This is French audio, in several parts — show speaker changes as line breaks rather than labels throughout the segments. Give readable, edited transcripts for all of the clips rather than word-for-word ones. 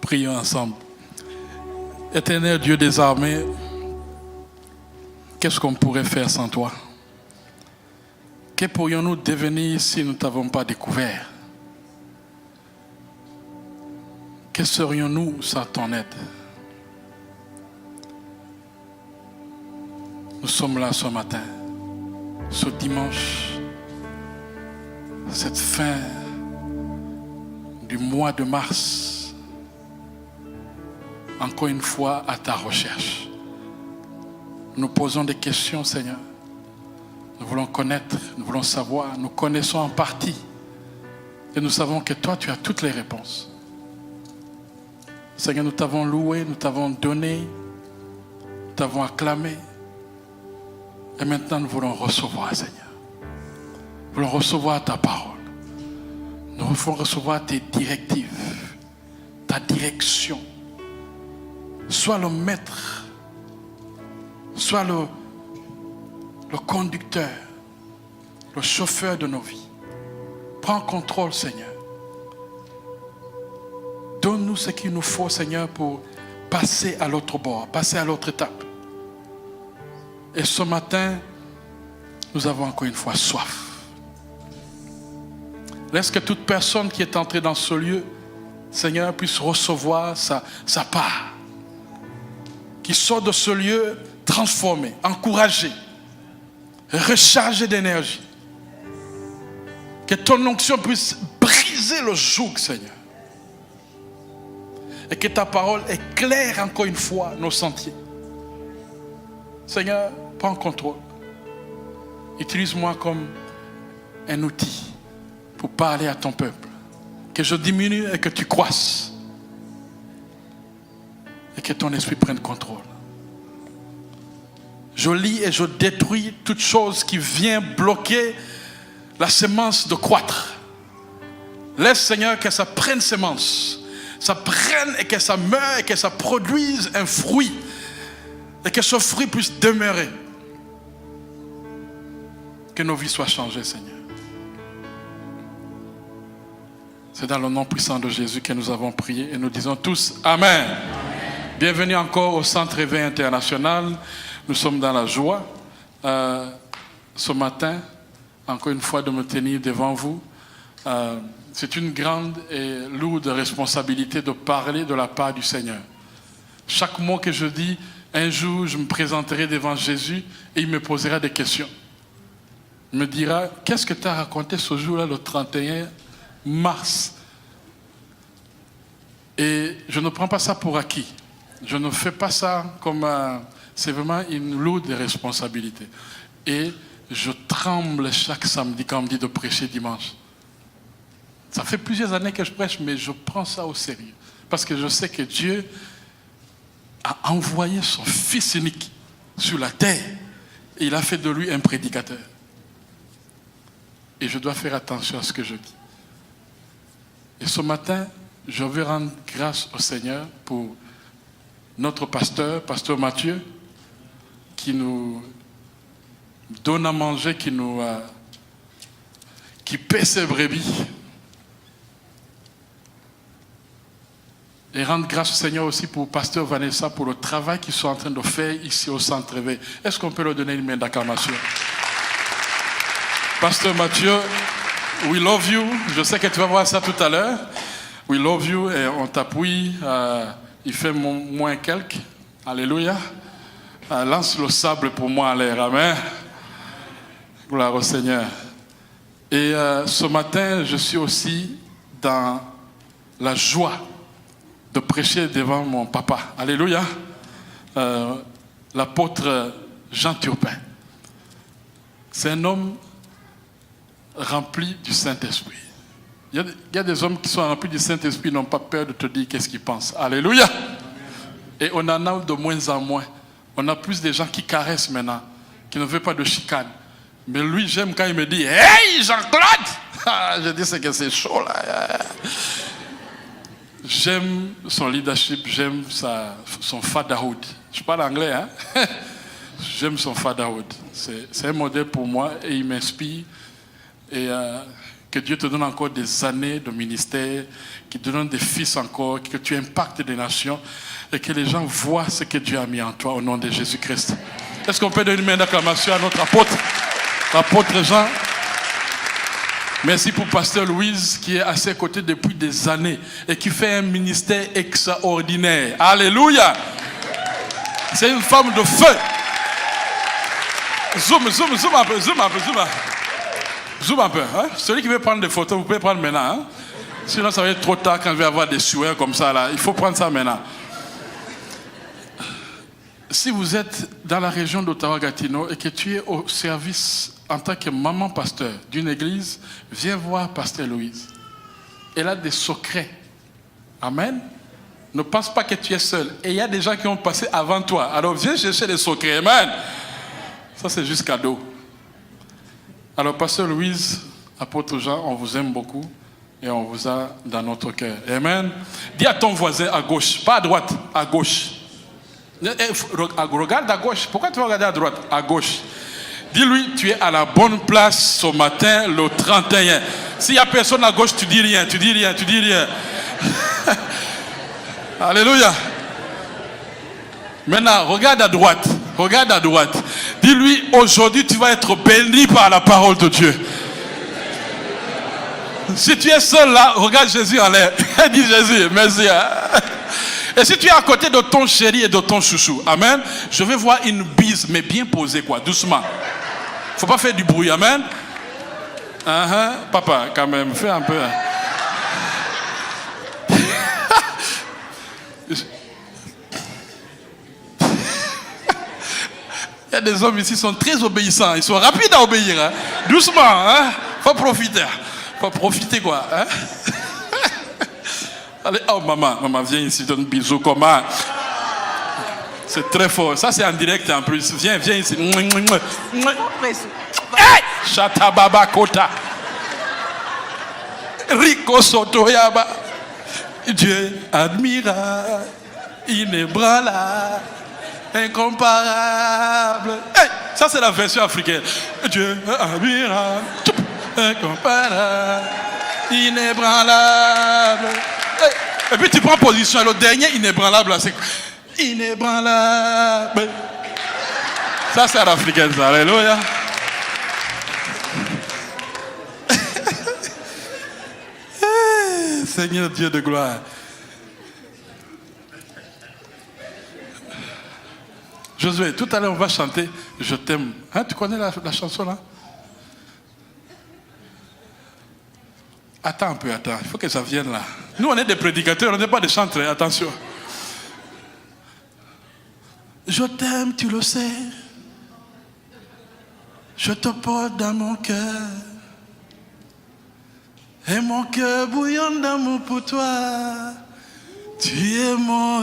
Prions ensemble. Éternel Dieu des armées, qu'est-ce qu'on pourrait faire sans toi? Que pourrions-nous devenir si nous ne t'avons pas découvert? Que serions-nous sans ton aide? Nous sommes là ce matin, ce dimanche, cette fin du mois de mars, encore une fois à ta recherche. Nous posons des questions, Seigneur. Nous voulons connaître, nous voulons savoir, nous connaissons en partie. Et nous savons que toi, tu as toutes les réponses. Seigneur, nous t'avons loué, nous t'avons donné, nous t'avons acclamé. Et maintenant, nous voulons recevoir, Seigneur. Nous voulons recevoir ta parole. Nous voulons recevoir tes directives, ta direction. Sois le maître, sois le conducteur, le chauffeur de nos vies. Prends contrôle, Seigneur. Donne-nous ce qu'il nous faut, Seigneur, pour passer à l'autre bord, passer à l'autre étape. Et ce matin, nous avons encore une fois soif. Laisse que toute personne qui est entrée dans ce lieu, Seigneur, puisse recevoir sa part. Qui sort de ce lieu transformé, encouragé, rechargé d'énergie. Que ton onction puisse briser le joug, Seigneur. Et que ta parole éclaire encore une fois nos sentiers. Seigneur, prends contrôle. Utilise-moi comme un outil pour parler à ton peuple. Que je diminue et que tu croisses. Et que ton esprit prenne contrôle. Je lis et je détruis toute chose qui vient bloquer la semence de croître. Laisse, Seigneur, que ça prenne semence. Ça prenne et que ça meure et que ça produise un fruit. Et que ce fruit puisse demeurer. Que nos vies soient changées, Seigneur. C'est dans le nom puissant de Jésus que nous avons prié et nous disons tous Amen. Amen. Bienvenue encore au Centre Éveil International. Nous sommes dans la joie ce matin, encore une fois, de me tenir devant vous. C'est une grande et lourde responsabilité de parler de la part du Seigneur. Chaque mot que je dis, un jour, je me présenterai devant Jésus et il me posera des questions. Il me dira, qu'est-ce que tu as raconté ce jour-là, le 31 mars? Et je ne prends pas ça pour acquis. Je ne fais pas ça comme... c'est vraiment une lourde responsabilité. Et je tremble chaque samedi quand on me dit de prêcher dimanche. Ça fait plusieurs années que je prêche, mais je prends ça au sérieux. Parce que je sais que Dieu a envoyé son Fils unique sur la terre. Et il a fait de lui un prédicateur. Et je dois faire attention à ce que je dis. Et ce matin, je veux rendre grâce au Seigneur pour notre pasteur Mathieu, qui nous donne à manger, qui paie ses brebis. Et rendre grâce au Seigneur aussi pour pasteur Vanessa, pour le travail qu'ils sont en train de faire ici au Centre Éveil. Est-ce qu'on peut leur donner une main d'acclamation? Pasteur Mathieu, we love you. Je sais que tu vas voir ça tout à l'heure. We love you et on t'appuie. Il fait moins quelques. Alléluia. Lance le sable pour moi à l'air. Amen. Gloire au Seigneur. Et ce matin, je suis aussi dans la joie de prêcher devant mon papa. Alléluia. L'apôtre Jean Turpin. C'est un homme rempli du Saint-Esprit. Il y a des hommes qui sont remplis du Saint-Esprit, n'ont pas peur de te dire qu'est-ce qu'ils pensent. Alléluia. Et on en a de moins en moins. On a plus de gens qui caressent maintenant, qui ne veulent pas de chicane. Mais lui, j'aime quand il me dit « Hey, Jean-Claude !» Je dis c'est que c'est chaud là. J'aime son leadership, j'aime son fatherhood. Je parle anglais, hein? J'aime son fatherhood. C'est un modèle pour moi et il m'inspire. Et Que Dieu te donne encore des années de ministère, qu'il te donne des fils encore, que tu impactes des nations et que les gens voient ce que Dieu a mis en toi au nom de Jésus-Christ. Est-ce qu'on peut donner une main d'acclamation à notre apôtre, l'apôtre Jean? Merci pour Pasteur Louise qui est à ses côtés depuis des années et qui fait un ministère extraordinaire. Alléluia! C'est une femme de feu. Zoom un peu. Zoom un peu. Hein? Celui qui veut prendre des photos, vous pouvez prendre maintenant. Hein? Sinon, ça va être trop tard quand je vais avoir des sueurs comme ça. Là. Il faut prendre ça maintenant. Si vous êtes dans la région d'Ottawa-Gatineau et que tu es au service en tant que maman pasteur d'une église, viens voir Pasteur Louise. Elle a des secrets. Amen. Ne pense pas que tu es seul. Et il y a des gens qui ont passé avant toi. Alors viens chercher les secrets. Amen. Ça, c'est juste cadeau. Alors, Pasteur Louise, apôtre Jean, on vous aime beaucoup et on vous a dans notre cœur. Amen. Dis à ton voisin à gauche, pas à droite, à gauche. Regarde à gauche. Pourquoi tu vas regarder à droite? À gauche. Dis-lui, tu es à la bonne place ce matin, le 31. S'il n'y a personne à gauche, tu dis rien. Alléluia. Maintenant, regarde à droite. Dis-lui, aujourd'hui, tu vas être béni par la parole de Dieu. Si tu es seul là, regarde Jésus en l'air. Dis Jésus, merci. Et si tu es à côté de ton chéri et de ton chouchou, amen, je vais voir une bise, mais bien posée, quoi, doucement. Faut pas faire du bruit, amen. Papa, quand même, fais un peu. Il y a des hommes ici qui sont très obéissants. Ils sont rapides à obéir. Hein? Doucement. Hein? Faut profiter quoi. Hein? Allez, oh maman, viens ici, donne un bisou. Comment? C'est très fort. Ça, c'est en direct en plus. Viens ici. Hey! Chatababa Kota. Rico Sotoyaba. Dieu admirable, inébranlable, incomparable. Hey, ça c'est la version africaine. Dieu admirable, incomparable, inébranlable. Hey. Et puis tu prends position. Le dernier inébranlable là, c'est inébranlable. Ça c'est l'africaine, ça. Alléluia. Seigneur Dieu de gloire. Josué, tout à l'heure on va chanter Je t'aime. Hein, tu connais la chanson là? Attends un peu, il faut que ça vienne là. Nous on est des prédicateurs, on n'est pas des chanteurs, attention. Je t'aime, tu le sais. Je te porte dans mon cœur. Et mon cœur bouillonne d'amour pour toi. Tu es mon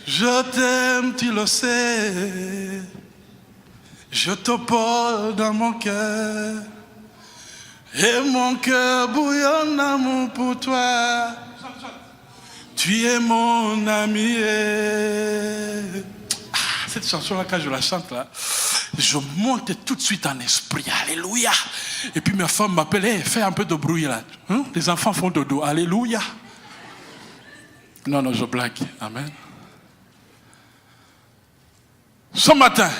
Je t'aime, tu le sais. Je te porte dans mon cœur. Et mon cœur bouillonne d'amour pour toi. Tu es mon ami. Cette chanson-là, quand je la chante là, je monte tout de suite en esprit. Alléluia. Et puis ma femme m'appelle, hey, fais un peu de bruit là. Hein? Les enfants font dodo. Alléluia. Non, je blague. Amen. Ce matin,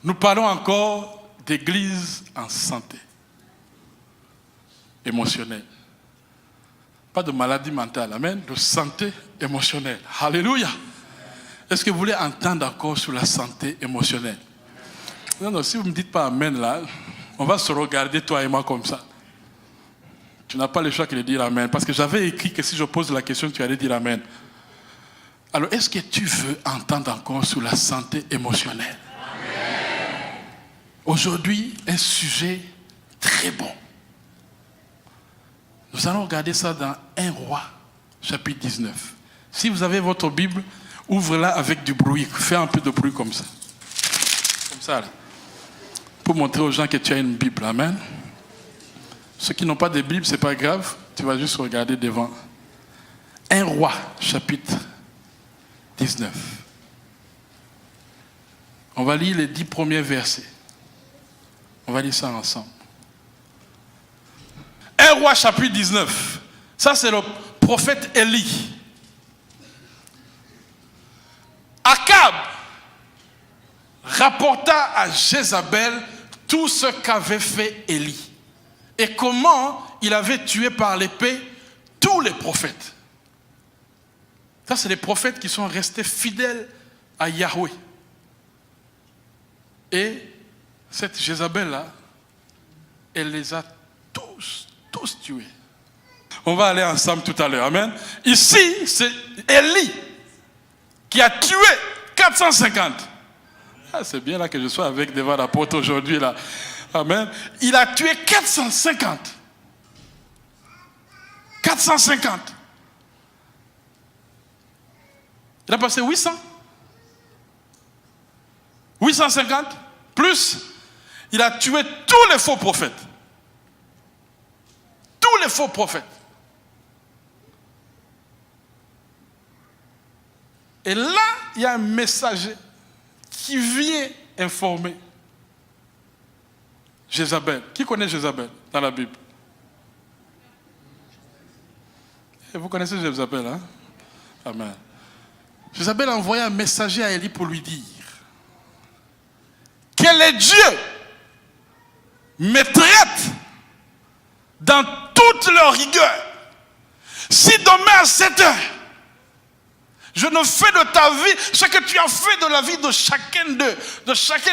nous parlons encore d'église en santé émotionnelle. Pas de maladie mentale. Amen. De santé émotionnelle. Alléluia. Est-ce que vous voulez entendre encore sur la santé émotionnelle? Non, si vous ne me dites pas amen là, on va se regarder toi et moi comme ça. Tu n'as pas le choix que de dire amen. Parce que j'avais écrit que si je pose la question, tu allais dire amen. Alors, est-ce que tu veux entendre encore sur la santé émotionnelle? Amen. Aujourd'hui, un sujet très bon. Nous allons regarder ça dans 1 Roi, chapitre 19. Si vous avez votre Bible, ouvre-la avec du bruit. Fais un peu de bruit comme ça. Comme ça, là. Pour montrer aux gens que tu as une Bible. Amen. Ceux qui n'ont pas de Bible, ce n'est pas grave. Tu vas juste regarder devant. 1 Roi, chapitre 19. On va lire les 10 premiers versets. On va lire ça ensemble. 1 Roi chapitre 19. Ça c'est le prophète Élie. Akab rapporta à Jézabel tout ce qu'avait fait Élie et comment il avait tué par l'épée tous les prophètes. Ça, c'est les prophètes qui sont restés fidèles à Yahweh. Et cette Jézabel-là, elle les a tous tués. On va aller ensemble tout à l'heure. Amen. Ici, c'est Élie qui a tué 450. Ah, c'est bien là que je sois avec devant l'apôtre aujourd'hui. Là. Amen. Il a tué 450. 450. Il a passé 800. 850. Plus, il a tué tous les faux prophètes. Tous les faux prophètes. Et là, il y a un messager qui vient informer Jézabel. Qui connaît Jézabel dans la Bible? Et vous connaissez Jézabel, hein? Amen. Jézabel a envoyé un messager à Élie pour lui dire que les dieux me traitent dans toute leur rigueur. Si demain à 7 heures, je ne fais de ta vie ce que tu as fait de la vie de chacun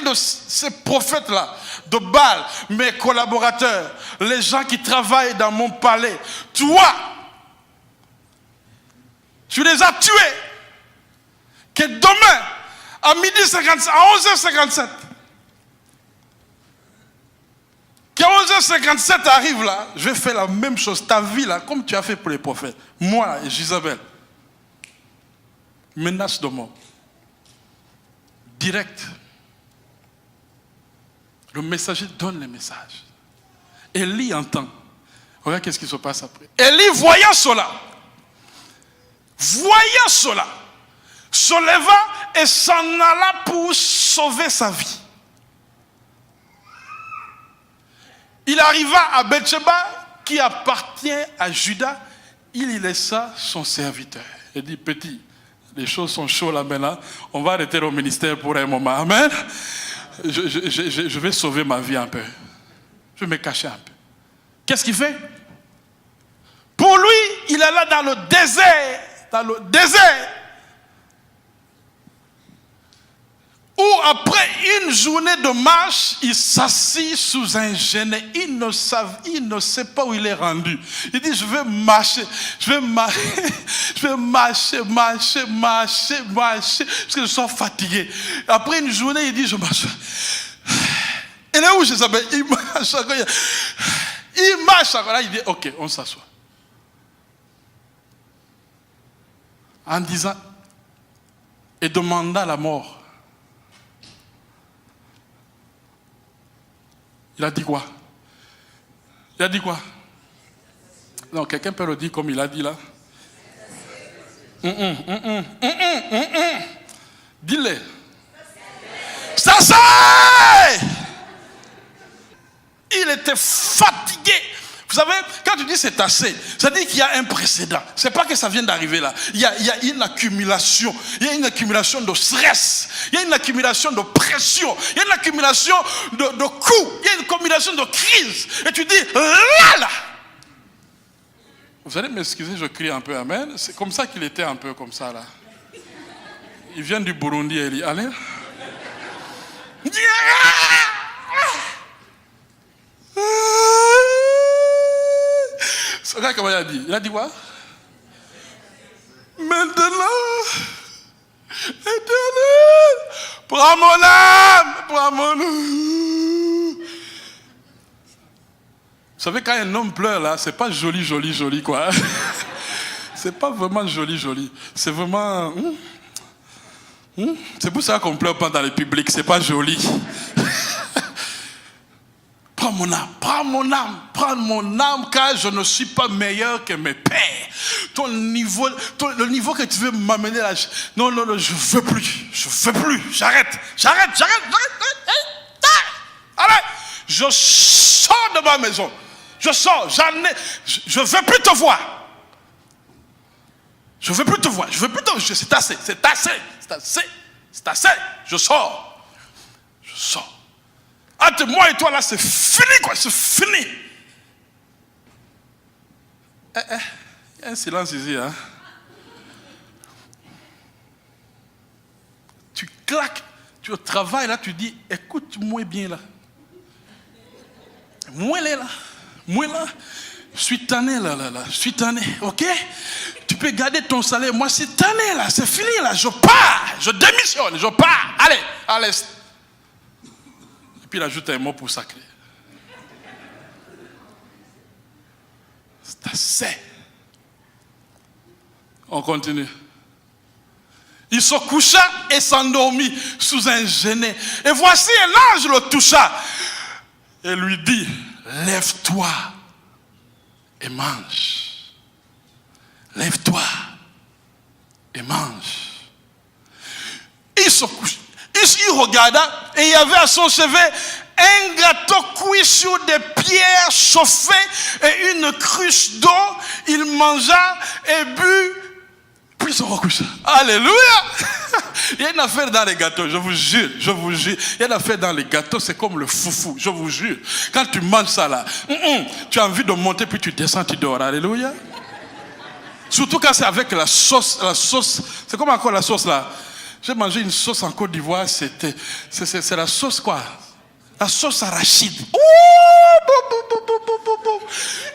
de ces prophètes-là, de Baal, mes collaborateurs, les gens qui travaillent dans mon palais. Toi, tu les as tués. Que demain, à 11h57, que 11h57 arrive là, je vais faire la même chose, ta vie là, comme tu as fait pour les prophètes. Moi et Jézabel. Menace de mort. Direct. Le messager donne le message. Élie entend. Regarde qu'est-ce qui se passe après. Élie, voyant cela, se leva et s'en alla pour sauver sa vie. Il arriva à Bethsheba, qui appartient à Juda. Il y laissa son serviteur. Il dit, petit, les choses sont chaudes là maintenant. On va arrêter le ministère pour un moment. Amen. Je vais sauver ma vie un peu. Je vais me cacher un peu. Qu'est-ce qu'il fait? Pour lui, il alla dans le désert. Où après une journée de marche, il s'assit sous un genêt. Il ne sait pas où il est rendu. Il dit, je vais marcher, parce que je suis fatigué. Après une journée, il dit, je marche. Il est où Jézabel? Il marche. Là, il dit, ok, on s'assoit. En disant, et demanda la mort. Il a dit quoi? Non, quelqu'un peut le dire comme il a dit là. Dis-le. Ça c'est! Il était fatigué. Vous savez, quand tu dis c'est assez, ça dit qu'il y a un précédent. C'est pas que ça vient d'arriver là. Il y a une accumulation. Il y a une accumulation de stress. Il y a une accumulation de pression. Il y a une accumulation de coups. Il y a une accumulation de crise. Et tu dis, là. Vous allez m'excuser, je crie un peu amen. C'est comme ça qu'il était un peu comme ça là. Il vient du Burundi, Élie. Allez. Regarde comment il a dit. Il a dit quoi? Maintenant, Éternel, prends mon âme. Vous savez, quand un homme pleure là, c'est pas joli quoi. C'est pas vraiment joli. C'est vraiment. C'est pour ça qu'on pleure pas dans le public. C'est pas joli. Prends mon âme, car je ne suis pas meilleur que mes pères. Le niveau que tu veux m'amener là, non, je veux plus, j'arrête. Allez, Je sors de ma maison. Je sors. Je ne veux plus te voir. Je ne veux plus te voir. Je veux plus te voir. C'est assez. C'est assez. C'est assez. C'est assez. Je sors. Je sors. Entre moi et toi, là, c'est fini, quoi. C'est fini. Il y a un silence ici, hein. Tu claques. Tu au travail, là, tu dis, écoute-moi bien, là. Moi, là. Moi, là. Je suis tanné, là. Je suis tanné, ok? Tu peux garder ton salaire. Moi, c'est tanné, là. C'est fini, là. Je pars. Je démissionne. Je pars. Allez, à l'est. Et puis, il ajoute un mot pour sacré. C'est assez. On continue. Il se coucha et s'endormit sous un genet. Et voici un ange le toucha et lui dit, lève-toi et mange. Lève-toi et mange. Il se coucha. Il regarda et il y avait à son chevet un gâteau cuit sur des pierres chauffées et une cruche d'eau. Il mangea et but, puis il se recoucha. Alléluia! Il y a une affaire dans les gâteaux, je vous jure. Il y a une affaire dans les gâteaux, c'est comme le foufou, je vous jure. Quand tu manges ça là, tu as envie de monter puis tu descends, tu dors. Alléluia! Surtout quand c'est avec la sauce, c'est comme encore la sauce là. J'ai mangé une sauce en Côte d'Ivoire, c'est la sauce quoi? La sauce arachide.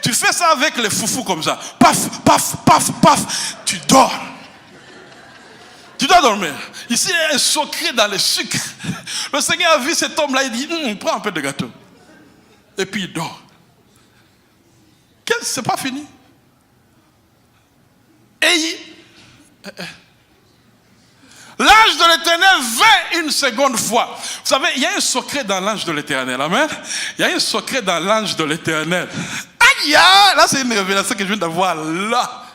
Tu fais ça avec les foufous comme ça. Paf, paf, paf, paf. Tu dors. Tu dois dormir. Ici, il y a un secret dans le sucre. Le Seigneur a vu cet homme-là, il dit, prends un peu de gâteau. Et puis il dort. C'est pas fini. Et l'ange de l'Éternel vint une seconde fois. Vous savez, il y a un secret dans l'ange de l'Éternel. Amen. Il y a un secret dans l'ange de l'Éternel. Aïe, là c'est une révélation que je viens d'avoir là.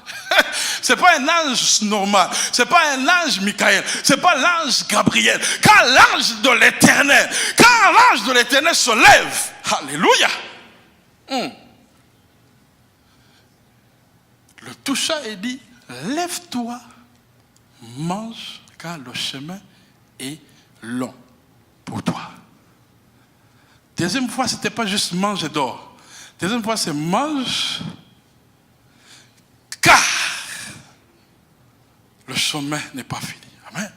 C'est pas un ange normal. C'est pas un ange Michael. C'est pas l'ange Gabriel. Quand l'ange de l'Éternel se lève, alléluia, le toucha et dit, lève-toi, mange, car le chemin est long pour toi. Deuxième fois, c'était pas juste mange et dors. Deuxième fois, c'est mange, car le chemin n'est pas fini. Amen.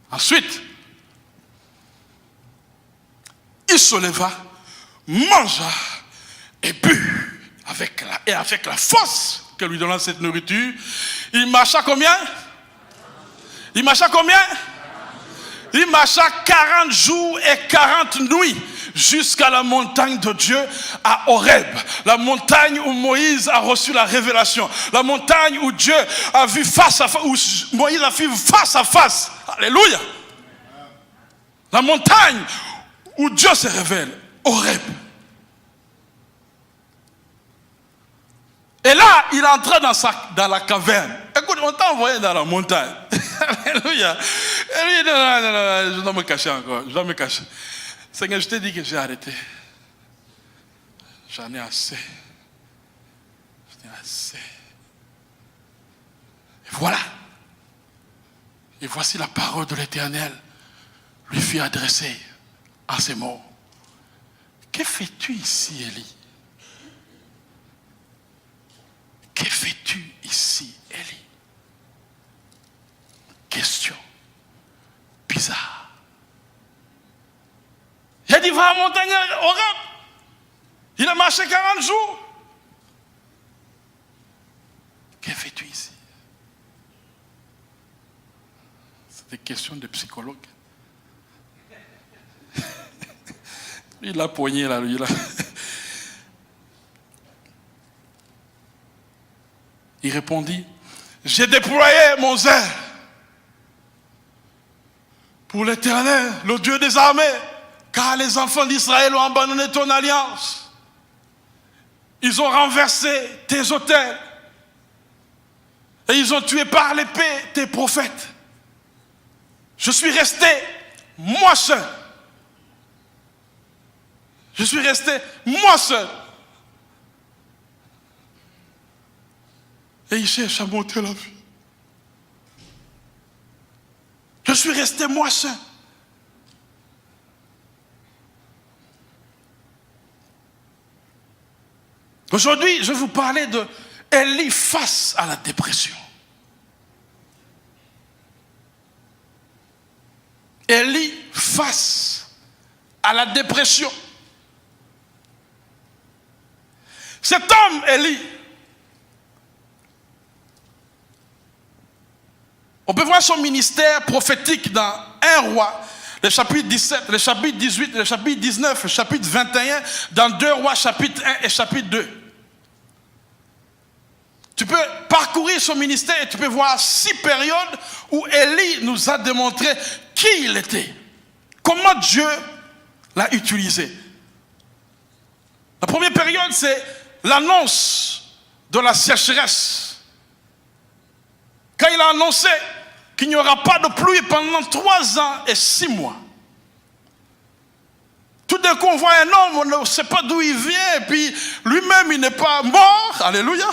Ensuite, il se leva, mangea et but avec la force que lui donna cette nourriture. Il marcha combien? Il marcha combien? Il marcha 40 jours et 40 nuits jusqu'à la montagne de Dieu à Horeb. La montagne où Moïse a reçu la révélation. La montagne où Dieu a vu face à face, où Moïse a vu face à face. Alléluia. La montagne où Dieu se révèle. Horeb. Et là, il entra dans la caverne. Écoute, on t'a envoyé dans la montagne. Alléluia. Et lui, non, je dois me cacher encore. Je dois me cacher. Seigneur, je t'ai dit que j'ai arrêté. J'en ai assez. J'en ai assez. Et voilà. Et voici la parole de l'Éternel lui fut adressée en ces mots. Que fais-tu ici, Élie? Que fais-tu ici, Élie? Question bizarre. Il a dit, va à la montagne Horeb. Il a marché 40 jours. Que fais-tu ici? C'est des questions de psychologue. Il a poigné là, lui là. Il répondit, j'ai déployé mon zèle pour l'Éternel, le Dieu des armées, car les enfants d'Israël ont abandonné ton alliance. Ils ont renversé tes autels et ils ont tué par l'épée tes prophètes. Je suis resté, moi seul, Je suis resté moi seul. Et il cherche à monter la vie. Je suis resté moi seul. Aujourd'hui, je vais vous parler de Élie face à la dépression. Élie face à la dépression. Cet homme, Élie, on peut voir son ministère prophétique dans 1 Roi, le chapitre 17, le chapitre 18, le chapitre 19, le chapitre 21, dans 2 Rois, chapitre 1 et chapitre 2. Tu peux parcourir son ministère et tu peux voir 6 périodes où Élie nous a démontré qui il était, comment Dieu l'a utilisé. La première période, c'est l'annonce de la sécheresse. Quand il a annoncé qu'il n'y aura pas de pluie pendant 3 ans et 6 mois. Tout d'un coup, on voit un homme, on ne sait pas d'où il vient, et puis lui-même, il n'est pas mort, alléluia.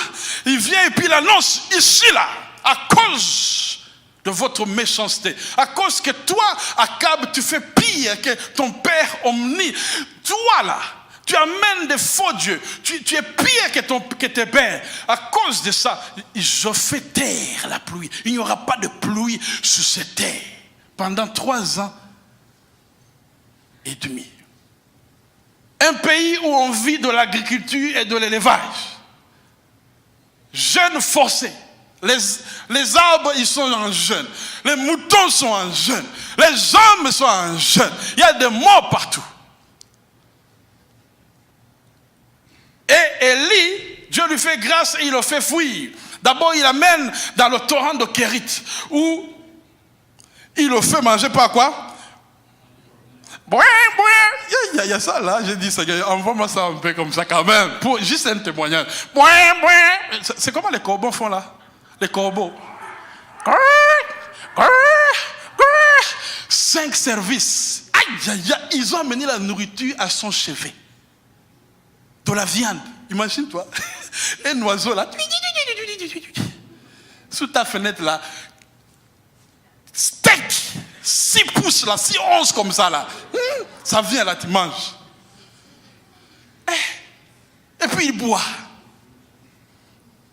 Il vient et puis il annonce ici, là, à cause de votre méchanceté, à cause que toi, Akab, tu fais pire que ton père Omni. Toi, là, tu amènes des faux dieux, tu es pire que tes pères. À cause de ça, je fais taire la pluie. Il n'y aura pas de pluie sur cette terre pendant 3 ans et demi. Un pays où on vit de l'agriculture et de l'élevage. Jeûne forcé. Les arbres, ils sont en jeûne. Les moutons sont en jeûne. Les hommes sont en jeûne. Il y a des morts partout. Et Élie, Dieu lui fait grâce et il le fait fuir. D'abord, il l'amène dans le torrent de Kérit, où il le fait manger par quoi? Il y a ça là, j'ai dit, Seigneur, envoie-moi ça un peu comme ça quand même, pour juste un témoignage. C'est comment les corbeaux font là? Les corbeaux. 5 services. Aïe, aïe, aïe, ils ont amené la nourriture à son chevet. De la viande. Imagine-toi, un oiseau là, sous ta fenêtre là, steak, 6 pouces là, 6 onces comme ça là, ça vient là, tu manges. Et puis il boit.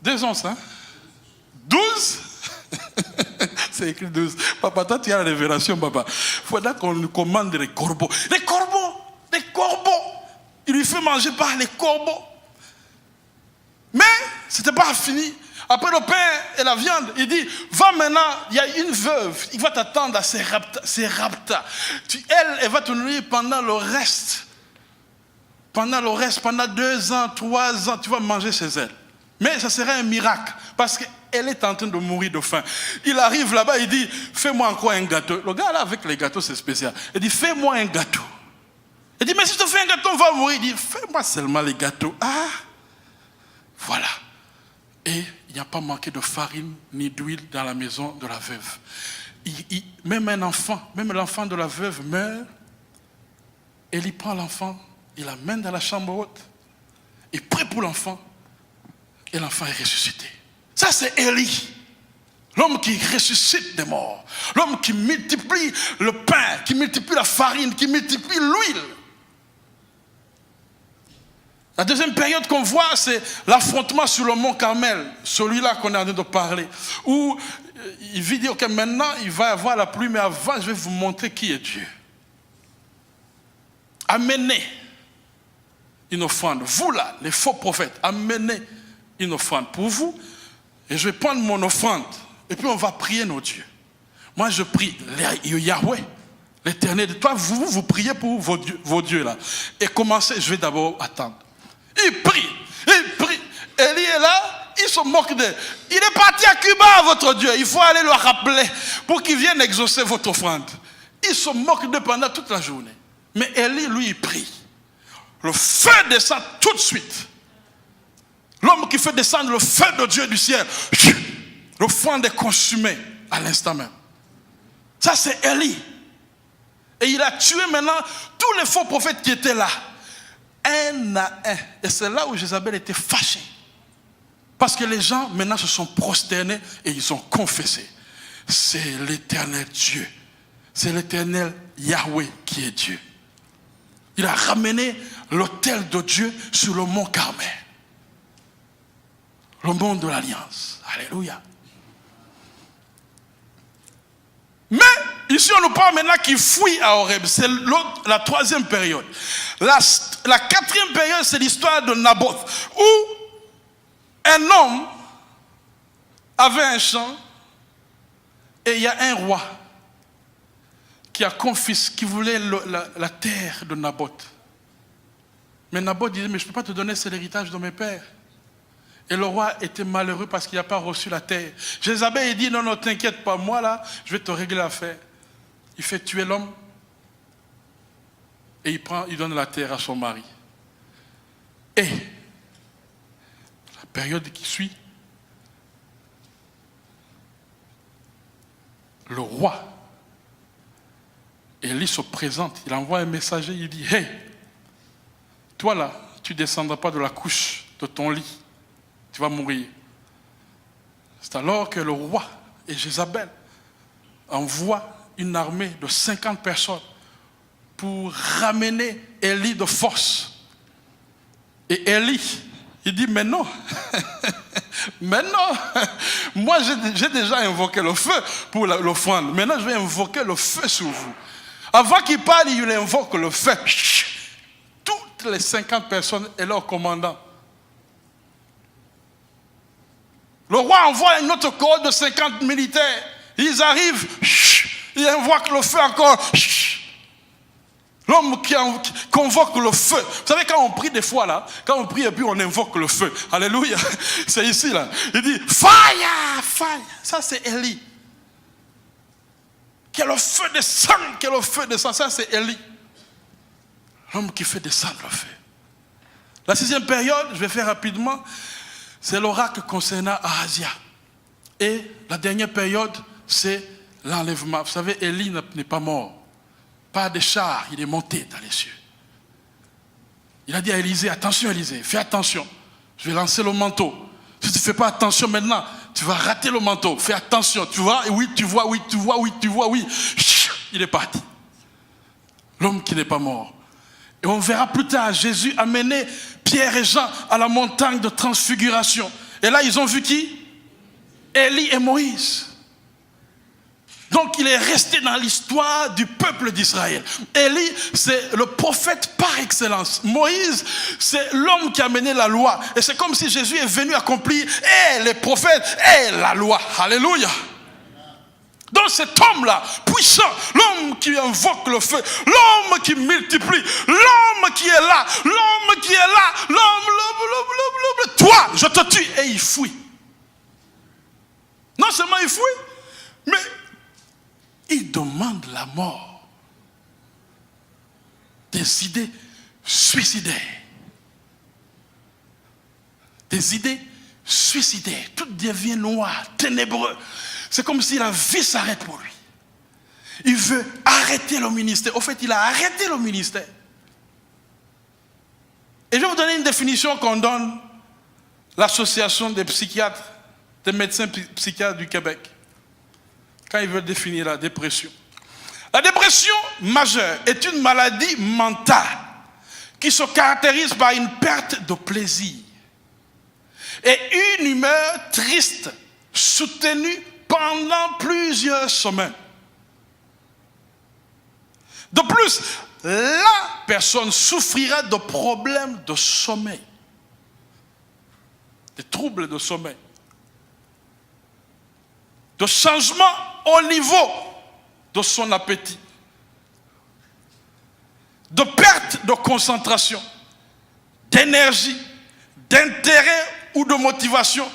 2 onces, hein? 12? C'est écrit 12. Papa, toi tu as la révélation, papa. Il faudra qu'on nous commande les corbeaux. Les corbeaux! Les corbeaux! Il lui fait manger par les corbeaux. Mais ce n'était pas fini. Après le pain et la viande, il dit, va maintenant, il y a une veuve, il va t'attendre à Serapta. Elle va te nourrir pendant le reste. Pendant 2 ans, 3 ans, tu vas manger chez elle. Mais ça serait un miracle, parce qu'elle est en train de mourir de faim. Il arrive là-bas, il dit, fais-moi encore un gâteau. Le gars là, avec les gâteaux, c'est spécial. Il dit, fais-moi un gâteau. Il dit, mais si je te fais un gâteau, on va mourir. Il dit, fais-moi seulement les gâteaux. Ah, voilà. Et il n'y a pas manqué de farine ni d'huile dans la maison de la veuve. Même un enfant, même l'enfant de la veuve meurt. Et il prend l'enfant, il l'amène dans la chambre haute. Il prie pour l'enfant. Et l'enfant est ressuscité. Ça, c'est Élie. L'homme qui ressuscite des morts. L'homme qui multiplie le pain, qui multiplie la farine, qui multiplie l'huile. La deuxième période qu'on voit, c'est l'affrontement sur le mont Carmel, celui-là qu'on est en train de parler, où il vit dire, ok, maintenant il va y avoir la pluie, mais avant je vais vous montrer qui est Dieu. Amenez une offrande. Vous là, les faux prophètes, amenez une offrande pour vous, et je vais prendre mon offrande, et puis on va prier nos dieux. Moi je prie Yahweh, l'Éternel. Toi, vous priez pour vos dieux là. Et commencez, je vais d'abord attendre. Il prie. Élie est là, il se moque d'elle. Il est parti à Cuba, votre Dieu. Il faut aller le rappeler pour qu'il vienne exaucer votre offrande. Il se moque d'eux pendant toute la journée. Mais Élie, lui, il prie. Le feu descend tout de suite. L'homme qui fait descendre le feu de Dieu du ciel. L'offrande est consumée à l'instant même. Ça, c'est Élie. Et il a tué maintenant tous les faux prophètes qui étaient là. un à un. Et c'est là où Jézabel était fâchée. Parce que les gens maintenant se sont prosternés et ils ont confessé. C'est l'Éternel Dieu. C'est l'Éternel Yahweh qui est Dieu. Il a ramené l'autel de Dieu sur le mont Carmel. Le mont de l'Alliance. Alléluia. Mais ici on nous parle maintenant qu'il fuit à Horeb. C'est la troisième période. La quatrième période, c'est l'histoire de Naboth. Où un homme avait un champ et il y a un roi qui voulait la terre de Naboth. Mais Naboth disait, mais je ne peux pas te donner, c'est l'héritage de mes pères. Et le roi était malheureux parce qu'il n'a pas reçu la terre. Jézabel, il dit, non, non, t'inquiète pas, moi là, je vais te régler l'affaire. Il fait tuer l'homme et il donne la terre à son mari. Et la période qui suit, le roi, Élie se présente, il envoie un messager, il dit, hey, toi là, tu ne descendras pas de la couche de ton lit, tu vas mourir. C'est alors que le roi et Jézabel envoient une armée de 50 personnes pour ramener Élie de force. Et Élie, il dit, mais non, mais non, moi j'ai déjà invoqué le feu pour l'offrande, maintenant je vais invoquer le feu sur vous. Avant qu'il parle, il invoque le feu. Toutes les 50 personnes et leur commandant. Le roi envoie une autre cohorte de 50 militaires. Ils arrivent, ils invoquent le feu encore. L'homme qui convoque le feu. Vous savez, quand on prie des fois là, quand on prie et puis on invoque le feu. Alléluia. C'est ici là. Il dit, fire, fire. Ça c'est Élie. Que le feu descende, que le feu descende. Ça c'est Élie. L'homme qui fait descendre le feu. La 6e période, je vais faire rapidement, c'est l'oracle concernant Ahazia. Et la dernière période, c'est l'enlèvement. Vous savez, Élie n'est pas mort. Pas de char, il est monté dans les cieux. Il a dit à Élisée, attention Élisée, fais attention. Je vais lancer le manteau. Si tu ne fais pas attention maintenant, tu vas rater le manteau. Fais attention, tu vois, oui, tu vois, oui, tu vois, oui, tu vois, oui. Il est parti. L'homme qui n'est pas mort. Et on verra plus tard Jésus amener Pierre et Jean à la montagne de transfiguration. Et là, ils ont vu qui? Élie et Moïse. Donc, il est resté dans l'histoire du peuple d'Israël. Élie, c'est le prophète par excellence. Moïse, c'est l'homme qui a mené la loi. Et c'est comme si Jésus est venu accomplir les prophètes et la loi. Alléluia. Donc cet homme-là, puissant, l'homme qui invoque le feu, l'homme qui multiplie, l'homme qui est là, l'homme qui est là, l'homme, toi, je te tue. Et il fuit. Non seulement il fuit, mais il demande la mort. Des idées suicidaires. Des idées suicidaires. Tout devient noir, ténébreux. C'est comme si la vie s'arrête pour lui. Il veut arrêter le ministère. Au fait, il a arrêté le ministère. Et je vais vous donner une définition qu'on donne l'association des psychiatres, des médecins psychiatres du Québec, quand ils veulent définir la dépression. La dépression majeure est une maladie mentale qui se caractérise par une perte de plaisir et une humeur triste soutenue pendant plusieurs semaines. De plus, la personne souffrira de problèmes de sommeil, des troubles de sommeil, de changements au niveau de son appétit, de perte de concentration, d'énergie, d'intérêt ou de motivation.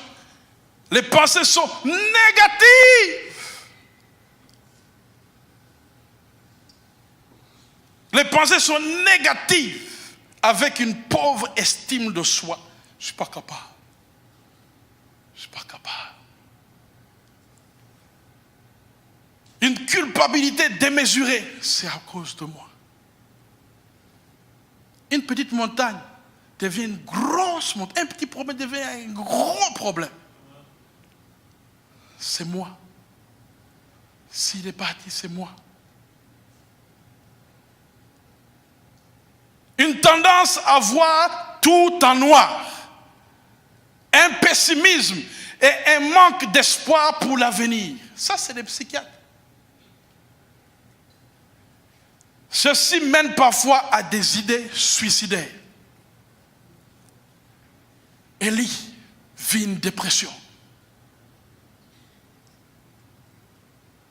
Les pensées sont négatives. Les pensées sont négatives avec une pauvre estime de soi. Je ne suis pas capable. Je ne suis pas capable. Une culpabilité démesurée. C'est à cause de moi. Une petite montagne devient une grosse montagne. Un petit problème devient un gros problème. C'est moi. S'il est parti, c'est moi. Une tendance à voir tout en noir. Un pessimisme et un manque d'espoir pour l'avenir. Ça, c'est des psychiatres. Ceci mène parfois à des idées suicidaires. Élie vit une dépression.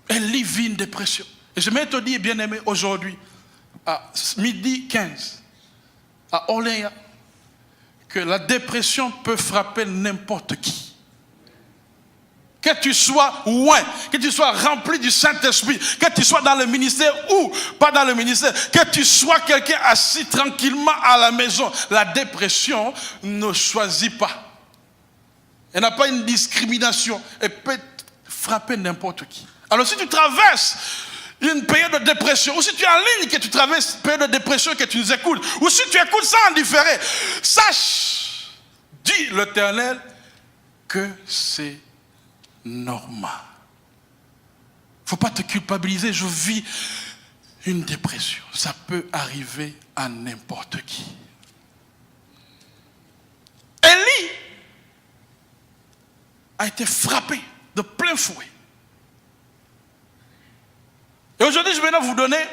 Élie vit une dépression. Et je vais te dire, bien-aimé, aujourd'hui, à midi 15, à Orléans, que la dépression peut frapper n'importe qui. Que tu sois loin, que tu sois rempli du Saint-Esprit, que tu sois dans le ministère ou pas dans le ministère, que tu sois quelqu'un assis tranquillement à la maison, la dépression ne choisit pas. Elle n'a pas une discrimination. Elle peut frapper n'importe qui. Alors si tu traverses une période de dépression, ou si tu es en ligne que tu traverses une période de dépression que tu nous écoutes, ou si tu écoutes ça en différé, sache, dit l'Éternel, que c'est normal. Il ne faut pas te culpabiliser. Je vis une dépression. Ça peut arriver à n'importe qui. Élie a été frappé de plein fouet. Et aujourd'hui, je vais vous donner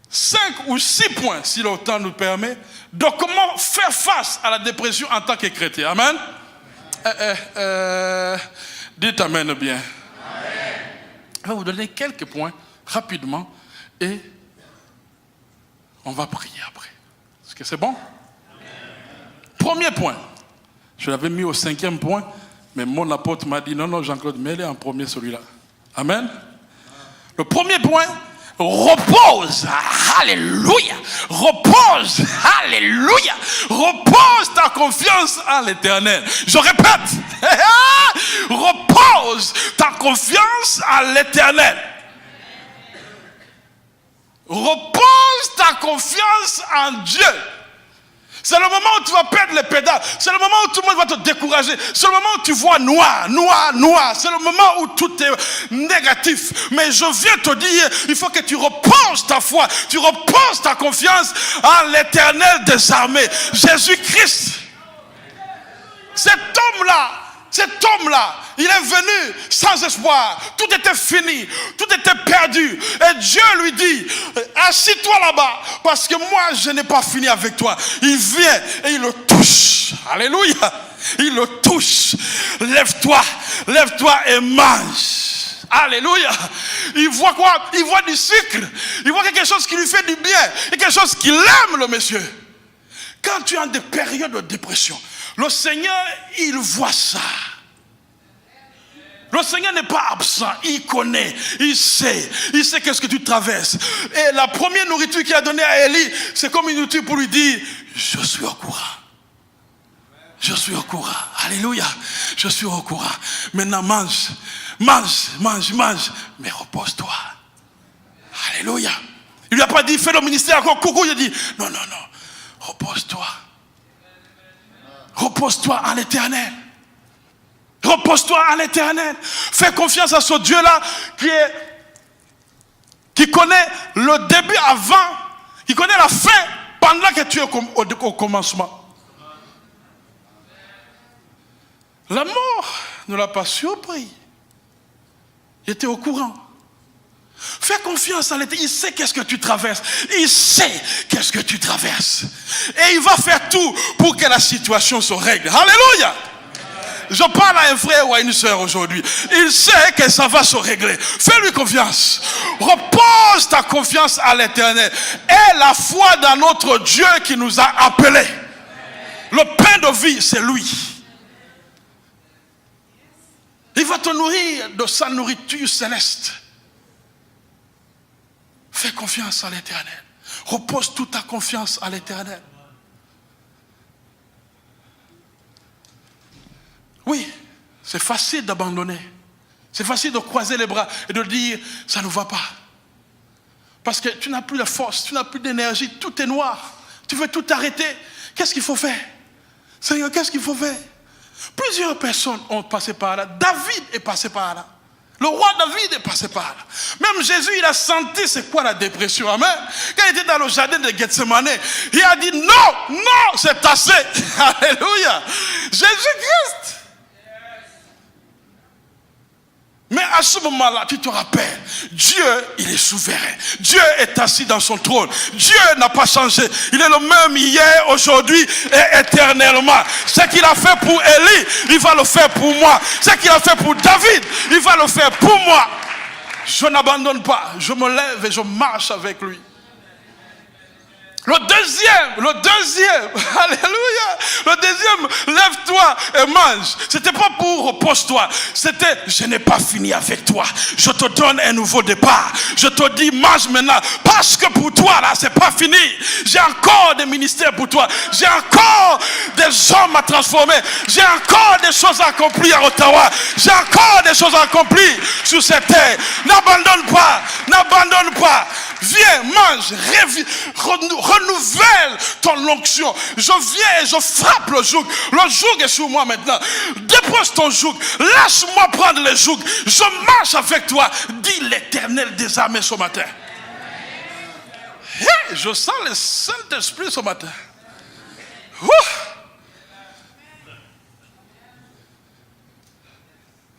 5 ou 6 points, si le temps nous permet, de comment faire face à la dépression en tant que chrétien. Amen. Dites Amen bien. Amen. Je vais vous donner quelques points rapidement et on va prier après. Est-ce que c'est bon? Amen. Premier point. Je l'avais mis au 5e point, mais mon apôtre m'a dit non, Jean-Claude, mets-le en premier celui-là. Amen. Le premier point, repose, alléluia, repose, alléluia, repose ta confiance en l'Éternel. Je répète, repose ta confiance en l'Éternel. Repose ta confiance en Dieu. C'est le moment où tu vas perdre les pédales. C'est le moment où tout le monde va te décourager. C'est le moment où tu vois noir, noir, noir. C'est le moment où tout est négatif. Mais je viens te dire, il faut que tu reposes ta foi. Tu reposes ta confiance en l'Éternel des armées. Jésus-Christ. Cet homme-là, il est venu sans espoir. Tout était fini, tout était perdu. Et Dieu lui dit, assis-toi là-bas, parce que moi, je n'ai pas fini avec toi. Il vient et il le touche. Alléluia. Il le touche. Lève-toi et mange. Alléluia. Il voit quoi? Il voit du sucre. Il voit quelque chose qui lui fait du bien. Quelque chose qu'il aime, le monsieur. Quand tu as des périodes de dépression, le Seigneur, il voit ça. Le Seigneur n'est pas absent, il connaît, il sait qu'est-ce que tu traverses. Et la première nourriture qu'il a donnée à Élie, c'est comme une nourriture pour lui dire, je suis au courant. Je suis au courant. Alléluia. Je suis au courant. Maintenant mange, mais repose-toi. Alléluia. Il lui a pas dit, fais le ministère encore, coucou, il a dit, non, repose-toi. Repose-toi en l'Éternel. Repose-toi en l'Éternel. Fais confiance à ce Dieu-là qui connaît le début avant, qui connaît la fin pendant que tu es au commencement. La mort ne l'a pas surpris. Il était au courant. Fais confiance à l'Éternel. Il sait qu'est-ce que tu traverses. Il sait qu'est-ce que tu traverses. Et il va faire tout pour que la situation se règle. Alléluia. Je parle à un frère ou à une soeur aujourd'hui. Il sait que ça va se régler. Fais-lui confiance. Repose ta confiance à l'Éternel. Et la foi dans notre Dieu qui nous a appelés. Le pain de vie, c'est lui. Il va te nourrir de sa nourriture céleste. Fais confiance à l'Éternel. Repose toute ta confiance à l'Éternel. Oui, c'est facile d'abandonner. C'est facile de croiser les bras et de dire, ça ne va pas. Parce que tu n'as plus de force, tu n'as plus d'énergie, tout est noir. Tu veux tout arrêter. Qu'est-ce qu'il faut faire? Seigneur, qu'est-ce qu'il faut faire? Plusieurs personnes ont passé par là. David est passé par là. Le roi David est passé par là. Même Jésus, il a senti c'est quoi la dépression. Amen. Quand il était dans le jardin de Gethsemane, il a dit non, c'est assez. Alléluia. Jésus-Christ. Mais à ce moment-là, tu te rappelles, Dieu, il est souverain. Dieu est assis dans son trône. Dieu n'a pas changé. Il est le même hier, aujourd'hui et éternellement. Ce qu'il a fait pour Élie, il va le faire pour moi. Ce qu'il a fait pour David, il va le faire pour moi. Je n'abandonne pas. Je me lève et je marche avec lui. Le deuxième, alléluia, le deuxième, lève-toi et mange. C'était pas pour repose-toi, c'était je n'ai pas fini avec toi. Je te donne un nouveau départ. Je te dis mange maintenant, parce que pour toi là c'est pas fini. J'ai encore des ministères pour toi. J'ai encore des hommes à transformer. J'ai encore des choses à accomplir à Ottawa. J'ai encore des choses à accomplir sur cette terre. N'abandonne pas, n'abandonne pas. Viens, mange, renouvelle ton onction. Je viens et je frappe le joug. Le joug est sur moi maintenant. Dépose ton joug. Laisse-moi prendre le joug. Je marche avec toi. Dis l'Éternel des armées ce matin. Hey, je sens le Saint-Esprit ce matin.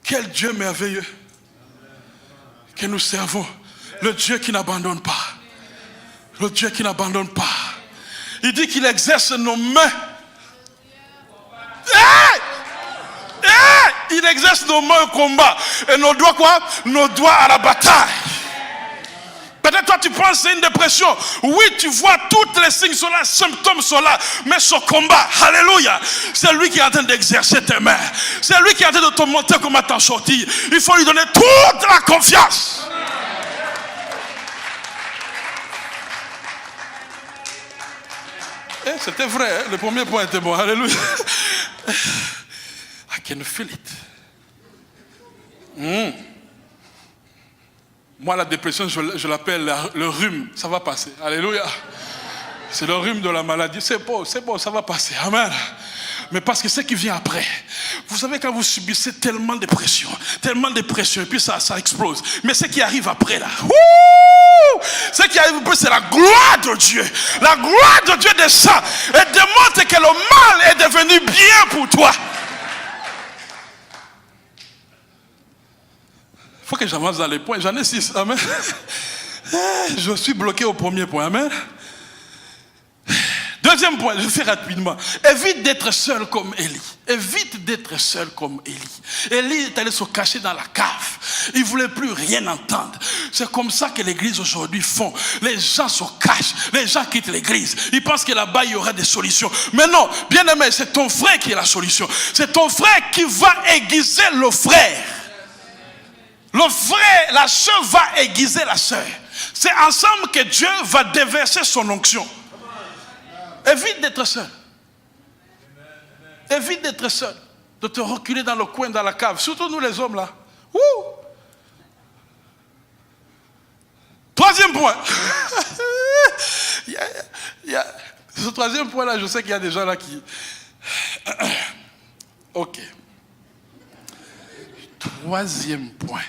Quel Dieu merveilleux que nous servons. Le Dieu qui n'abandonne pas. Le Dieu qui n'abandonne pas. Il dit qu'il exerce nos mains. Il exerce nos mains au combat. Et nos doigts quoi? Nos doigts à la bataille. Peut-être toi tu penses que c'est une dépression. Oui, tu vois tous les signes sont là, symptômes sont là. Mais ce combat, alléluia, c'est lui qui est en train d'exercer tes mains. C'est lui qui est en train de te montrer comment t'en sortir. Il faut lui donner toute la confiance. C'était vrai, hein? Le premier point était bon. Alléluia. I can feel it. Moi, la dépression, je l'appelle le rhume. Ça va passer. Alléluia. C'est le rhume de la maladie. C'est bon, ça va passer. Amen. Mais parce que ce qui vient après, vous savez, quand vous subissez tellement de pression, et puis ça explose. Mais ce qui arrive après là, ce qui arrive après, c'est la gloire de Dieu. La gloire de Dieu descend et démontre que le mal est devenu bien pour toi. Il faut que j'avance dans les points. J'en ai 6. Amen. Je suis bloqué au premier point. Amen. Deuxième point, je fais rapidement. Évite d'être seul comme Élie. Évite d'être seul comme Élie. Élie est allé se cacher dans la cave. Il ne voulait plus rien entendre. C'est comme ça que l'église aujourd'hui font. Les gens se cachent. Les gens quittent l'église. Ils pensent que là-bas, il y aura des solutions. Mais non, bien aimé, c'est ton frère qui est la solution. C'est ton frère qui va aiguiser le frère. Le frère, la sœur va aiguiser la sœur. C'est ensemble que Dieu va déverser son onction. Évite d'être seul. Évite d'être seul. De te reculer dans le coin, dans la cave. Surtout nous les hommes là. Troisième point. Ce troisième point là, je sais qu'il y a des gens là qui... Ok. Troisième point.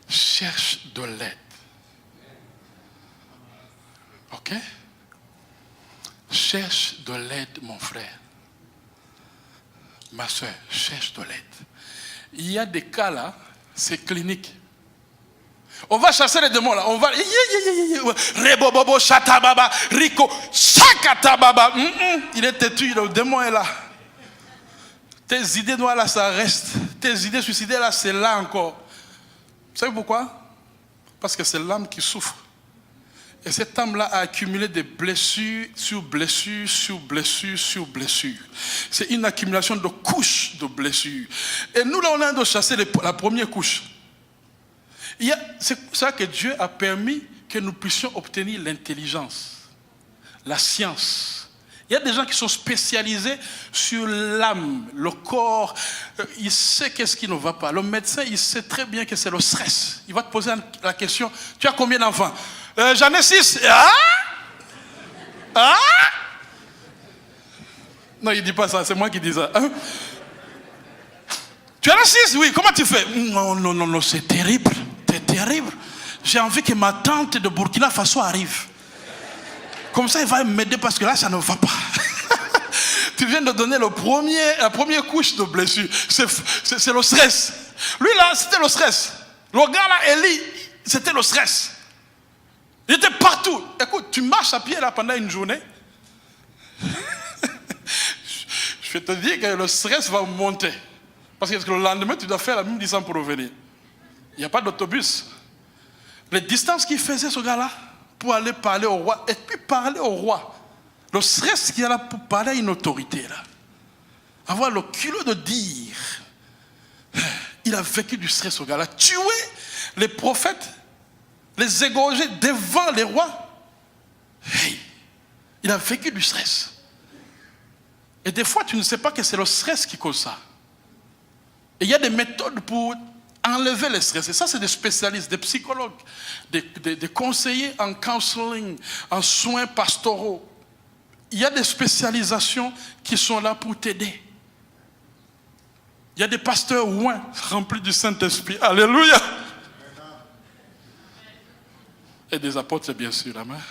Cherche de l'aide. Ok? Cherche de l'aide, mon frère. Ma soeur, cherche de l'aide. Il y a des cas là, c'est clinique. On va chasser les démons là. On va. Rebobobo, chatababa, rico, chakatababa. Il est têtu, le démon est là. Tes idées noires là, ça reste. Tes idées suicidaires là, c'est là encore. Vous savez pourquoi? Parce que c'est l'âme qui souffre. Et cette âme-là a accumulé des blessures sur blessures, sur blessures, sur blessures. C'est une accumulation de couches de blessures. Et nous, là, on a de chasser la première couche. C'est ça que Dieu a permis que nous puissions obtenir l'intelligence, la science. Il y a des gens qui sont spécialisés sur l'âme, le corps. Il sait qu'est-ce qui ne va pas. Le médecin, il sait très bien que c'est le stress. Il va te poser la question, tu as combien d'enfants? J'en ai 6. Ah! Non, il ne dit pas ça, c'est moi qui dis ça. Hein? Tu es raciste, oui, comment tu fais? Non, c'est terrible, c'est terrible. J'ai envie que ma tante de Burkina Faso arrive. Comme ça, il va m'aider parce que là, ça ne va pas. Tu viens de donner la première couche de blessure. C'est le stress. Lui, là, c'était le stress. Le gars, là, Eli, c'était le stress. Il était partout. Écoute, tu marches à pied, là, pendant une journée. Je vais te dire que le stress va monter. Parce que le lendemain, tu dois faire la même distance pour revenir. Il n'y a pas d'autobus. Les distances qu'il faisait, ce gars-là, pour aller parler au roi, et puis parler au roi. Le stress qu'il y a là pour parler à une autorité, là. Avoir le culot de dire. Il a vécu du stress, ce gars-là. Tuer les prophètes, les égorger devant les rois. Hey, il a vécu du stress. Et des fois, tu ne sais pas que c'est le stress qui cause ça. Et il y a des méthodes pour enlever le stress. Et ça, c'est des spécialistes, des psychologues, des conseillers en counseling, en soins pastoraux. Il y a des spécialisations qui sont là pour t'aider. Il y a des pasteurs ouins, remplis du Saint-Esprit. Alléluia. Et des apôtres, bien sûr. Amen.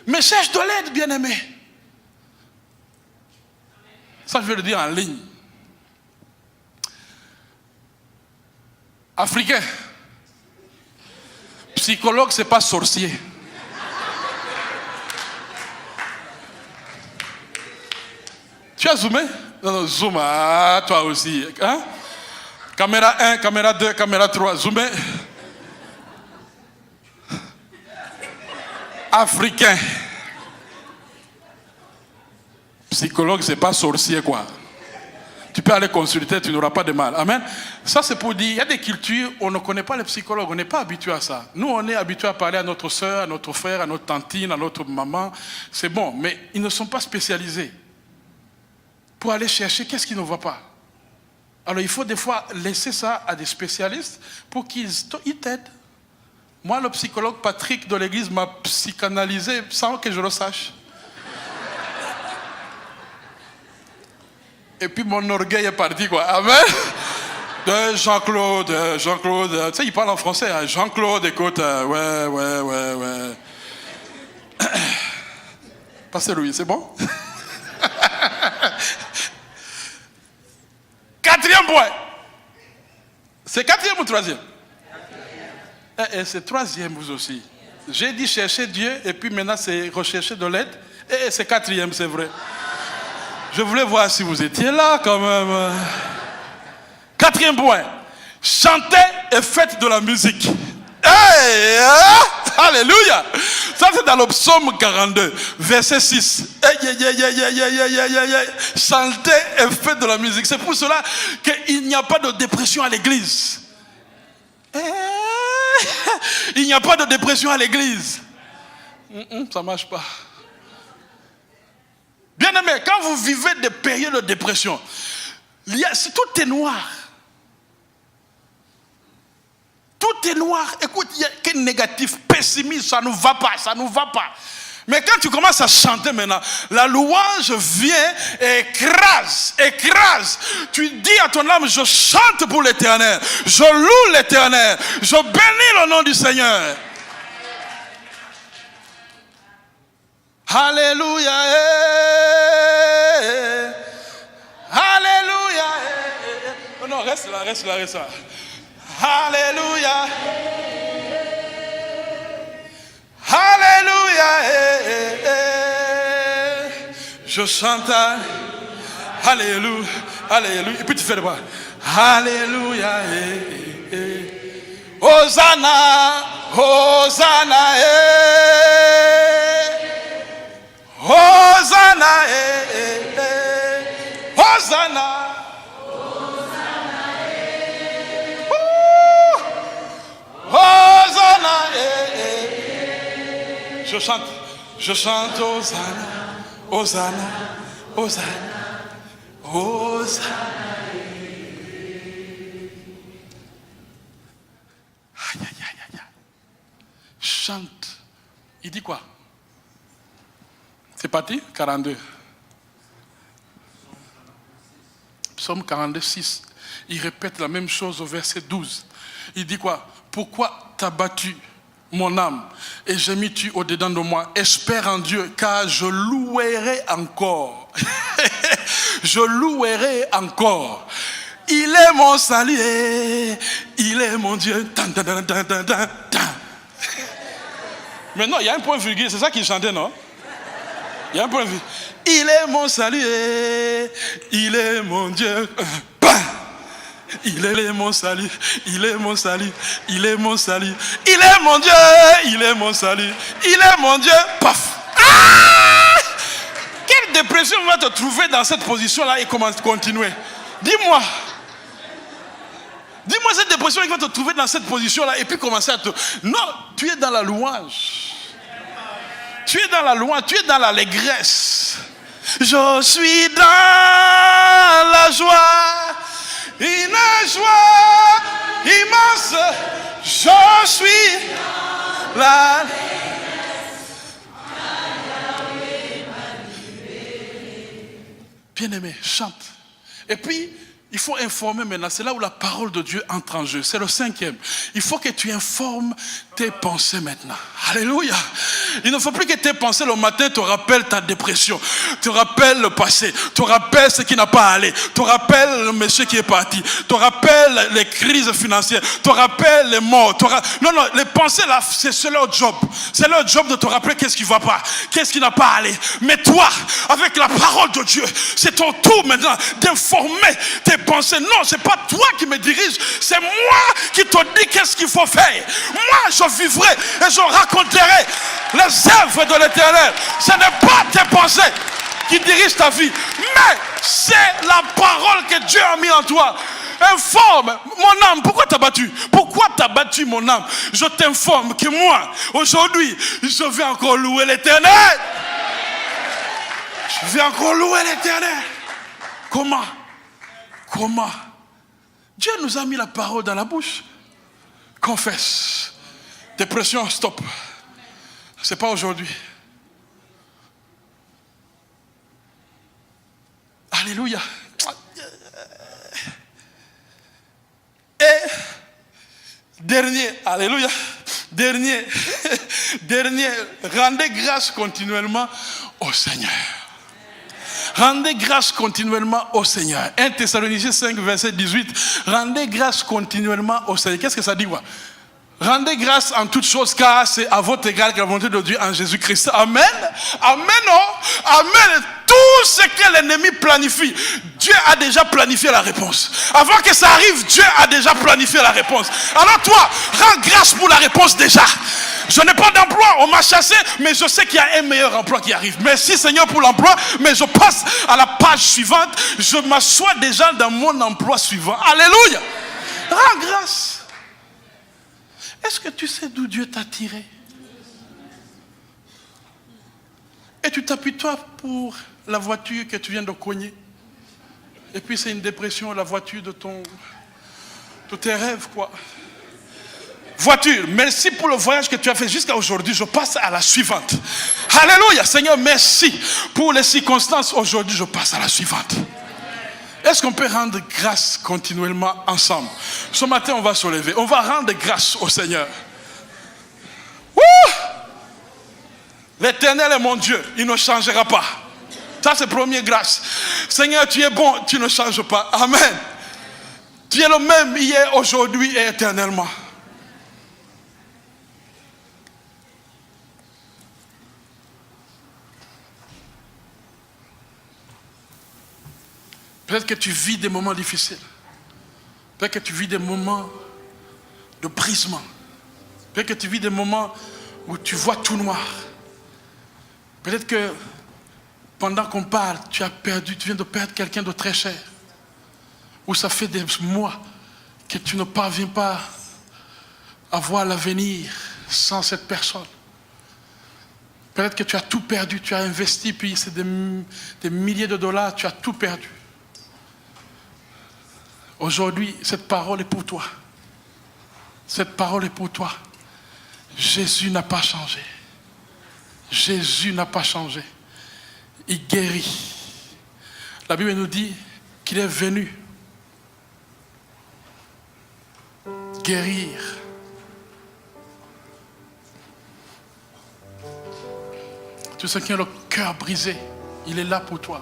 Mais cherche de l'aide, bien-aimé. Ça, je vais le dire en ligne. Africain. Psychologue, c'est pas sorcier. Tu as zoomé? Non, zoom. Ah, toi aussi. Hein? Caméra 1, caméra 2, caméra 3. Zoomé. Africain. Psychologue, c'est pas sorcier, quoi. Tu peux aller consulter, tu n'auras pas de mal. Amen. Ça, c'est pour dire, il y a des cultures où on ne connaît pas les psychologues, on n'est pas habitué à ça. Nous, on est habitué à parler à notre soeur, à notre frère, à notre tantine, à notre maman. C'est bon, mais ils ne sont pas spécialisés pour aller chercher qu'est-ce qui ne va pas. Alors, il faut des fois laisser ça à des spécialistes pour qu'ils t'aident. Moi, le psychologue Patrick de l'église m'a psychanalysé sans que je le sache. Et puis mon orgueil est parti, quoi. Amen. De Jean-Claude, tu sais, il parle en français. Hein. Jean-Claude, écoute, ouais. Pasteur Louis, c'est bon? Quatrième point. C'est quatrième ou troisième? C'est troisième, vous aussi. J'ai dit chercher Dieu, et puis maintenant c'est rechercher de l'aide. Et c'est quatrième, c'est vrai. Je voulais voir si vous étiez là quand même. Quatrième point. Chantez et faites de la musique. Hey, alléluia. Ça c'est dans le psaume 42, verset 6. Chantez et faites de la musique. C'est pour cela qu'il n'y a pas de dépression à l'église. Il n'y a pas de dépression à l'église. Ça ne marche pas. Bien aimé, quand vous vivez des périodes de dépression, tout est noir. Tout est noir. Écoute, il y a que négatif, pessimiste, ça ne va pas. Mais quand tu commences à chanter maintenant, la louange vient et écrase. Tu dis à ton âme, je chante pour l'Éternel, je loue l'Éternel, je bénis le nom du Seigneur. Alléluia. Alléluia. Non, reste là. Alléluia. Alléluia. Je chante. Alléluia. Et puis tu fais le bras. Alléluia. Hosanna. Hosanna. Hosanna. Hosanna. Hosanna. Je chante Hosanna. Aïe. Chante. Il dit quoi? C'est parti, 42. Psaume 42, 6. Il répète la même chose au verset 12. Il dit quoi? Pourquoi t'as battu mon âme et gémis-tu au-dedans de moi? Espère en Dieu, car je louerai encore. Je louerai encore. Il est mon salut, il est mon Dieu. Mais non, il y a un point virgule, c'est ça qu'il chantait, non? Il y a un point virgule. Il est mon salut, il est mon Dieu. Il est mon salut, il est mon salut, il est mon salut, il est mon Dieu, il est mon salut, il est mon Dieu. Paf! Ah! Quelle dépression va te trouver dans cette position-là et comment continuer? Dis-moi. Dis-moi cette dépression qui va te trouver dans cette position-là et puis commencer à te... Non, tu es dans la louange. Tu es dans la louange, tu es dans l'allégresse. Je suis dans la joie. Une joie immense, je suis là. Bien-aimé, chante. Et puis, il faut informer maintenant. C'est là où la parole de Dieu entre en jeu. C'est le 5e. Il faut que tu informes tes pensées maintenant. Alléluia. Il ne faut plus que tes pensées le matin te rappellent ta dépression, te rappellent le passé, te rappellent ce qui n'a pas allé, te rappellent le monsieur qui est parti, te rappellent les crises financières, te rappellent les morts. Non, les pensées là, c'est leur job. C'est leur job de te rappeler qu'est-ce qui ne va pas, qu'est-ce qui n'a pas allé. Mais toi, avec la parole de Dieu, c'est ton tour maintenant d'informer tes pensées. Non, c'est pas toi qui me dirige, c'est moi qui te dis qu'est-ce qu'il faut faire. Moi, je vivrai et je raconterai les œuvres de l'Éternel. Ce n'est pas tes pensées qui dirigent ta vie, mais c'est la parole que Dieu a mis en toi. Informe mon âme. Pourquoi t'as battu? Pourquoi t'as battu mon âme? Je t'informe que moi, aujourd'hui, je vais encore louer l'Éternel. Je vais encore louer l'Éternel. Comment? Comment? Dieu nous a mis la parole dans la bouche. Confesse. Dépression, stop. C'est pas aujourd'hui. Alléluia. Et dernier, alléluia. Dernier, rendez grâce continuellement au Seigneur. Rendez grâce continuellement au Seigneur. 1 Thessaloniciens 5, verset 18. Rendez grâce continuellement au Seigneur. Qu'est-ce que ça dit, quoi? Rendez grâce en toutes choses, car c'est à votre égard que la volonté de Dieu en Jésus-Christ. Amen. Amen. Oh. Amen. Tout ce que l'ennemi planifie, Dieu a déjà planifié la réponse. Avant que ça arrive, Dieu a déjà planifié la réponse. Alors toi, rends grâce pour la réponse déjà. Je n'ai pas d'emploi, on m'a chassé, mais je sais qu'il y a un meilleur emploi qui arrive. Merci Seigneur pour l'emploi, mais je passe à la page suivante. Je m'assois déjà dans mon emploi suivant. Alléluia. Rends grâce. Est-ce que tu sais d'où Dieu t'a tiré? Et tu t'appuies toi pour la voiture que tu viens de cogner. Et puis c'est une dépression, la voiture de tes rêves, quoi. Voiture, merci pour le voyage que tu as fait jusqu'à aujourd'hui. Je passe à la suivante. Alléluia, Seigneur, merci pour les circonstances. Aujourd'hui, je passe à la suivante. Est-ce qu'on peut rendre grâce continuellement ensemble? Ce matin, on va se lever. On va rendre grâce au Seigneur. Wouh! L'Éternel est mon Dieu. Il ne changera pas. Ça, c'est première grâce. Seigneur, tu es bon. Tu ne changes pas. Amen. Tu es le même hier, aujourd'hui et éternellement. Peut-être que tu vis des moments difficiles. Peut-être que tu vis des moments de brisement. Peut-être que tu vis des moments où tu vois tout noir. Peut-être que pendant qu'on parle, tu viens de perdre quelqu'un de très cher. Ou ça fait des mois que tu ne parviens pas à voir l'avenir sans cette personne. Peut-être que tu as tout perdu, tu as investi, puis c'est des milliers de dollars, tu as tout perdu. Aujourd'hui, cette parole est pour toi. Cette parole est pour toi. Jésus n'a pas changé. Jésus n'a pas changé. il guérit. La Bible nous dit qu'il est venu guérir. Tous ceux qui ont le cœur brisé, il est là pour toi.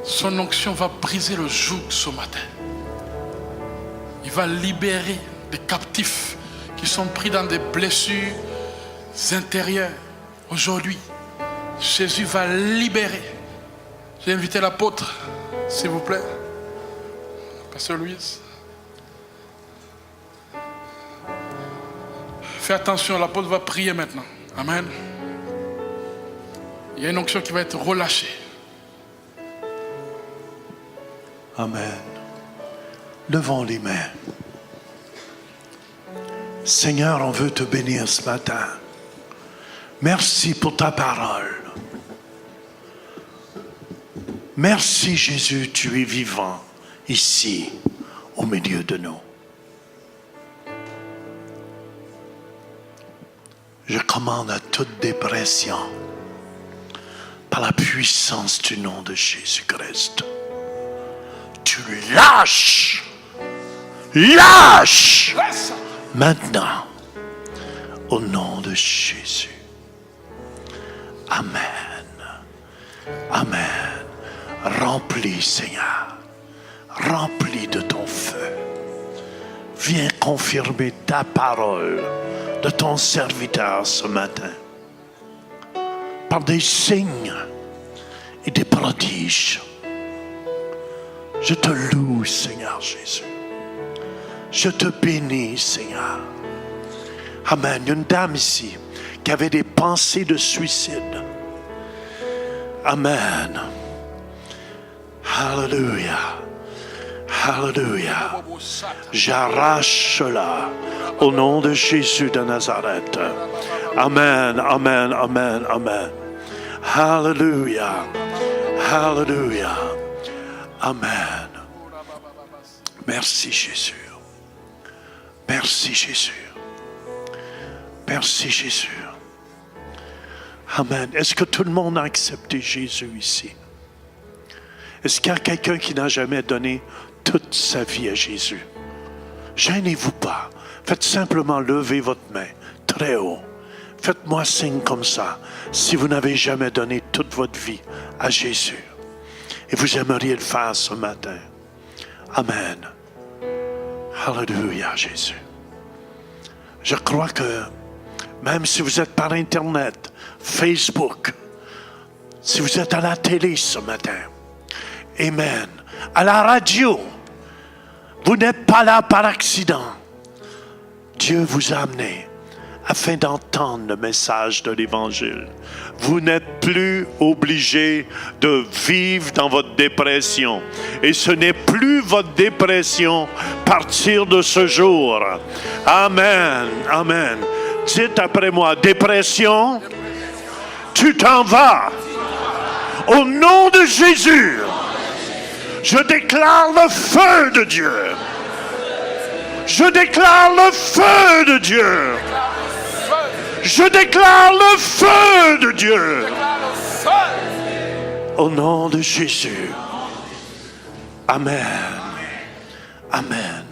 Son onction va briser le joug ce matin. Il va libérer des captifs qui sont pris dans des blessures intérieures. Aujourd'hui, Jésus va libérer. J'ai invité l'apôtre, s'il vous plaît. Pasteur Louise. Fais attention, l'apôtre va prier maintenant. Amen. Il y a une onction qui va être relâchée.
Amen. Levons les mains. Seigneur, on veut te bénir ce matin. Merci pour ta parole. Merci Jésus, tu es vivant ici, au milieu de nous. Je commande à toute dépression, par la puissance du nom de Jésus-Christ. Tu lâches maintenant, au nom de Jésus. Amen. Amen. Remplis, Seigneur. Remplis de ton feu. Viens confirmer ta parole de ton serviteur ce matin. Par des signes et des prodiges. Je te loue, Seigneur Jésus. Je te bénis, Seigneur. Amen. Il y a une dame ici qui avait des pensées de suicide. Amen. Alléluia. Alléluia. J'arrache cela au nom de Jésus de Nazareth. Amen, amen, amen, amen. Alléluia. Alléluia. Amen. Merci Jésus. Merci Jésus. Merci Jésus. Amen. Est-ce que tout le monde a accepté Jésus ici? Est-ce qu'il y a quelqu'un qui n'a jamais donné toute sa vie à Jésus? Gênez-vous pas. Faites simplement lever votre main très haut. Faites-moi signe comme ça si vous n'avez jamais donné toute votre vie à Jésus. Et vous aimeriez le faire ce matin. Amen. Alléluia, Jésus. Je crois que même si vous êtes par Internet, Facebook, si vous êtes à la télé ce matin, amen, à la radio, vous n'êtes pas là par accident. Dieu vous a amené afin d'entendre le message de l'Évangile. Vous n'êtes plus obligé de vivre dans votre dépression. Et ce n'est plus votre dépression à partir de ce jour. Amen. Amen. Dites après moi, dépression, tu t'en vas. Au nom de Jésus, je déclare le feu de Dieu. Je déclare le feu de Dieu. Je déclare le feu de Dieu. Au nom de Jésus. Amen. Amen.